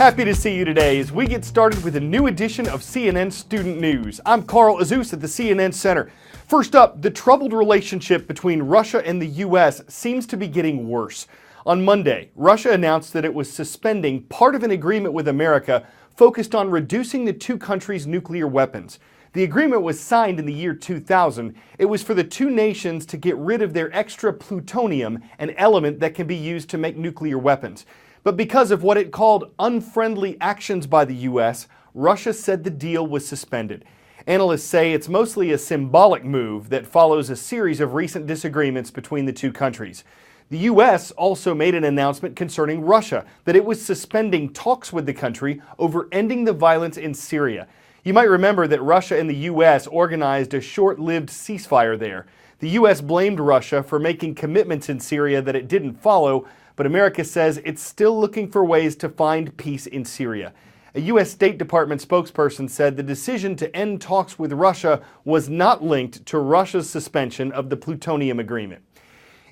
Happy to see you today as we get started with a new edition of CNN Student News. I'm Carl Azuz at the CNN Center. First up, the troubled relationship between Russia and the U.S. seems to be getting worse. On Monday, Russia announced that it was suspending part of an agreement with America focused on reducing the two countries' nuclear weapons. The agreement was signed in the year 2000. It was for the two nations to get rid of their extra plutonium, an element that can be used to make nuclear weapons. But because of what it called unfriendly actions by the U.S., Russia said the deal was suspended. Analysts say it's mostly a symbolic move that follows a series of recent disagreements between the two countries. The U.S. also made an announcement concerning Russia, that it was suspending talks with the country over ending the violence in Syria. You might remember that Russia and the U.S. organized a short-lived ceasefire there. The U.S. blamed Russia for making commitments in Syria that it didn't follow, but America says it's still looking for ways to find peace in Syria. A U.S. State Department spokesperson said the decision to end talks with Russia was not linked to Russia's suspension of the plutonium agreement.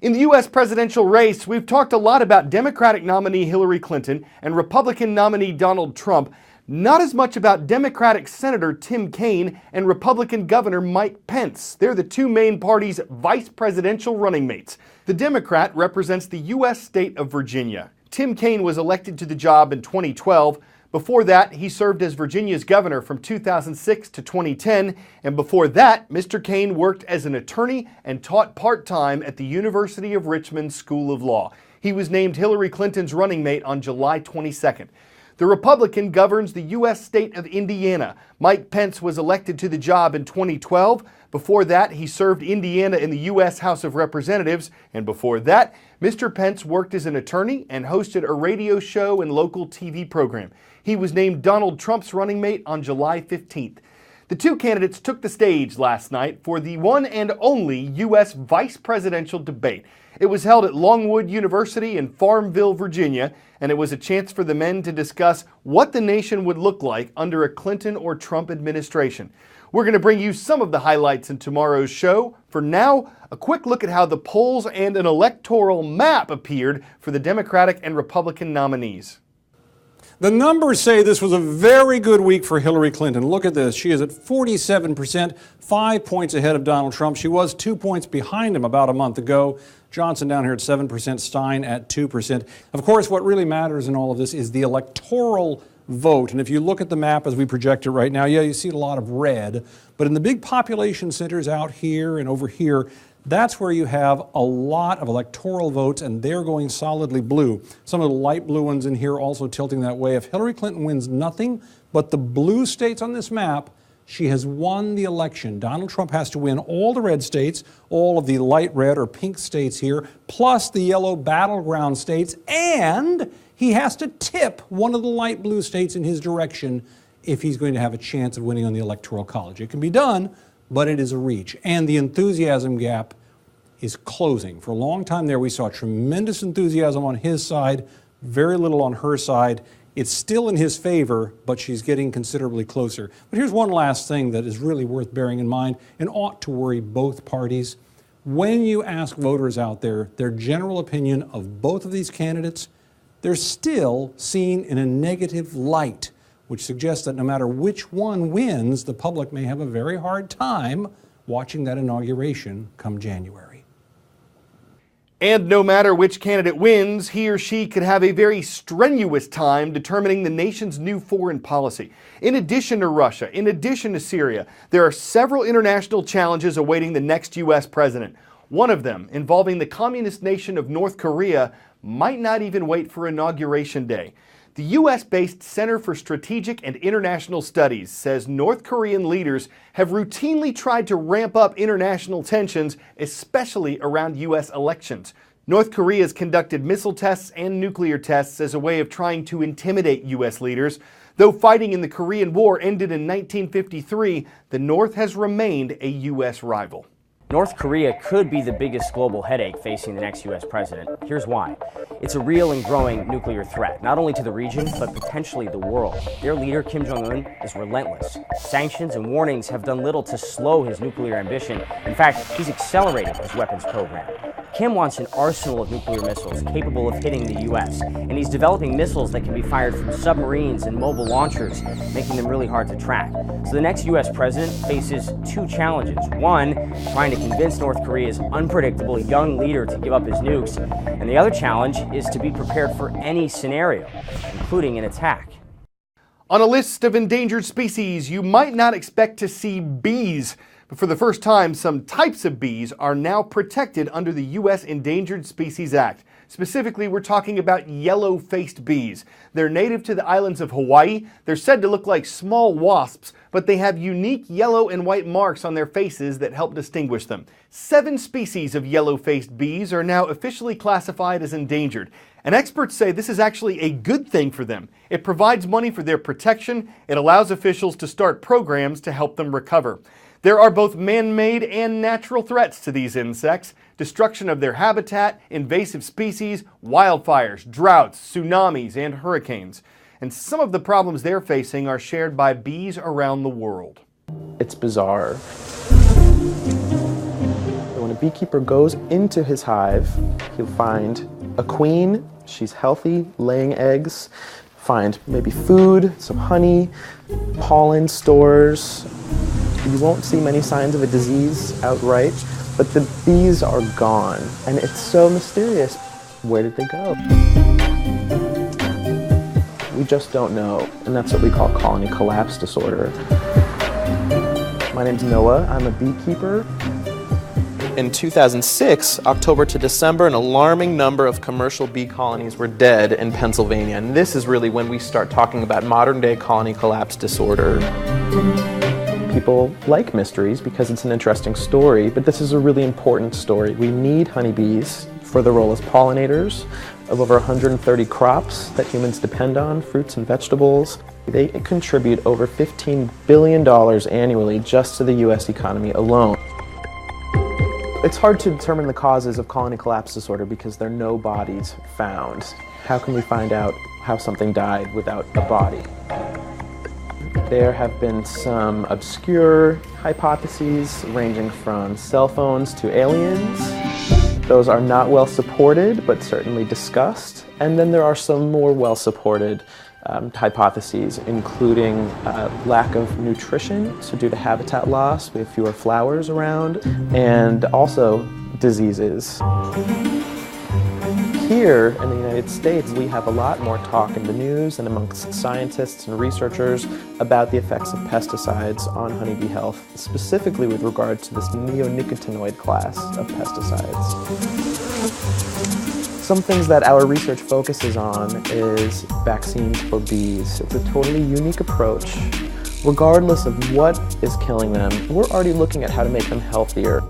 In the U.S. presidential race, we've talked a lot about Democratic nominee Hillary Clinton and Republican nominee Donald Trump, not as much about Democratic Senator Tim Kaine and Republican Governor Mike Pence. They're the two main parties' vice presidential running mates. The Democrat represents the U.S. state of Virginia. Tim Kaine was elected to the job in 2012. Before that, he served as Virginia's governor from 2006 to 2010. And before that, Mr. Kaine worked as an attorney and taught part-time at the University of Richmond School of Law. He was named Hillary Clinton's running mate on July 22nd. The Republican governs the U.S. state of Indiana. Mike Pence was elected to the job in 2012. Before that, he served Indiana in the U.S. House of Representatives. And before that, Mr. Pence worked as an attorney and hosted a radio show and local TV program. He was named Donald Trump's running mate on July 15th. The two candidates took the stage last night for the one and only U.S. vice presidential debate. It was held at Longwood University in Farmville, Virginia, and it was a chance for the men to discuss what the nation would look like under a Clinton or Trump administration. We're going to bring you some of the highlights in tomorrow's show. For now, a quick look at how the polls and an electoral map appeared for the Democratic and Republican nominees. The numbers say this was a very good week for Hillary Clinton. Look at this. She is at 47%, 5 points ahead of Donald Trump. She was 2 points behind him about a month ago. Johnson down here at 7%, Stein at 2%. Of course, what really matters in all of this is the electoral vote. And if you look at the map as we project it right now, yeah, you see a lot of red. But in the big population centers out here and over here, that's where you have a lot of electoral votes, and they're going solidly blue. Some of the light blue ones in here also tilting that way. If Hillary Clinton wins nothing but the blue states on this map, she has won the election. Donald Trump has to win all the red states, all of the light red or pink states here, plus the yellow battleground states, and he has to tip one of the light blue states in his direction if he's going to have a chance of winning on the Electoral College. It can be done, but it is a reach. And the enthusiasm gap is closing. For a long time there, we saw tremendous enthusiasm on his side, very little on her side. It's still in his favor, but she's getting considerably closer. But here's one last thing that is really worth bearing in mind and ought to worry both parties. When you ask voters out there their general opinion of both of these candidates, they're still seen in a negative light, which suggests that no matter which one wins, the public may have a very hard time watching that inauguration come January. And no matter which candidate wins, he or she could have a very strenuous time determining the nation's new foreign policy. In addition to Russia, in addition to Syria, there are several international challenges awaiting the next U.S. president. One of them, involving the communist nation of North Korea, might not even wait for Inauguration Day. The U.S.-based Center for Strategic and International Studies says North Korean leaders have routinely tried to ramp up international tensions, especially around U.S. elections. North Korea has conducted missile tests and nuclear tests as a way of trying to intimidate U.S. leaders. Though fighting in the Korean War ended in 1953, the North has remained a U.S. rival. North Korea could be the biggest global headache facing the next U.S. president. Here's why. It's a real and growing nuclear threat, not only to the region, but potentially the world. Their leader, Kim Jong-un, is relentless. Sanctions and warnings have done little to slow his nuclear ambition. In fact, he's accelerated his weapons program. Kim wants an arsenal of nuclear missiles capable of hitting the U.S., and he's developing missiles that can be fired from submarines and mobile launchers, making them really hard to track. So the next U.S. president faces two challenges. One, trying to convince North Korea's unpredictable young leader to give up his nukes, and the other challenge is to be prepared for any scenario, including an attack. On a list of endangered species, you might not expect to see bees. But for the first time, some types of bees are now protected under the U.S. Endangered Species Act. Specifically, we're talking about yellow-faced bees. They're native to the islands of Hawaii. They're said to look like small wasps, but they have unique yellow and white marks on their faces that help distinguish them. 7 species of yellow-faced bees are now officially classified as endangered. And experts say this is actually a good thing for them. It provides money for their protection. It allows officials to start programs to help them recover. There are both man-made and natural threats to these insects: destruction of their habitat, invasive species, wildfires, droughts, tsunamis, and hurricanes. And some of the problems they're facing are shared by bees around the world. It's bizarre. When a beekeeper goes into his hive, he'll find a queen. She's healthy, laying eggs. Find maybe food, some honey, pollen stores. You won't see many signs of a disease outright, but the bees are gone, and it's so mysterious. Where did they go? We just don't know, and that's what we call colony collapse disorder. My name's Noah. I'm a beekeeper. In 2006, October to December, an alarming number of commercial bee colonies were dead in Pennsylvania, and this is really when we start talking about modern-day colony collapse disorder. People like mysteries because it's an interesting story, but this is a really important story. We need honeybees for their role as pollinators of over 130 crops that humans depend on, fruits and vegetables. They contribute over $15 billion annually just to the U.S. economy alone. It's hard to determine the causes of colony collapse disorder because there are no bodies found. How can we find out how something died without a body? There have been some obscure hypotheses ranging from cell phones to aliens. Those are not well supported, but certainly discussed. And then there are some more well supported hypotheses, including lack of nutrition, so due to habitat loss, we have fewer flowers around, and also diseases. Here in the United States, we have a lot more talk in the news and amongst scientists and researchers about the effects of pesticides on honeybee health, specifically with regard to this neonicotinoid class of pesticides. Some things that our research focuses on is vaccines for bees. It's a totally unique approach. Regardless of what is killing them, we're already looking at how to make them healthier.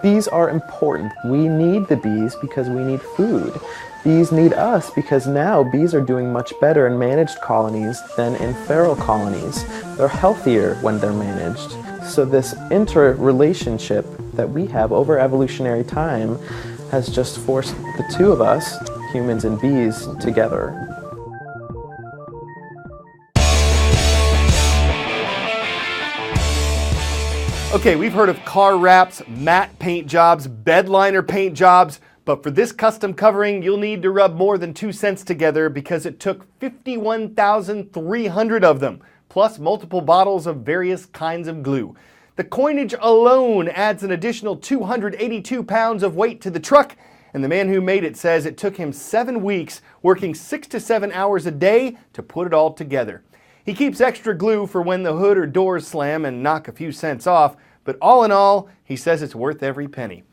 Bees are important. We need the bees because we need food. Bees need us because now bees are doing much better in managed colonies than in feral colonies. They're healthier when they're managed. So this interrelationship that we have over evolutionary time has just forced the two of us, humans and bees, together. Okay, we've heard of car wraps, matte paint jobs, bed liner paint jobs, but for this custom covering, you'll need to rub more than 2 cents together because it took 51,300 of them, plus multiple bottles of various kinds of glue. The coinage alone adds an additional 282 pounds of weight to the truck, and the man who made it says it took him 7 weeks, working 6 to 7 hours a day to put it all together. He keeps extra glue for when the hood or doors slam and knock a few cents off, but all in all, he says it's worth every penny,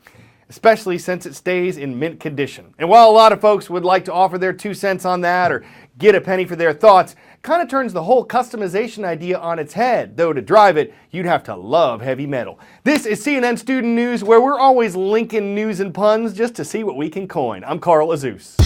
especially since it stays in mint condition. And while a lot of folks would like to offer their 2 cents on that or get a penny for their thoughts, it kind of turns the whole customization idea on its head, though to drive it, you'd have to love heavy metal. This is CNN Student News, where we're always linking news and puns just to see what we can coin. I'm Carl Azuz.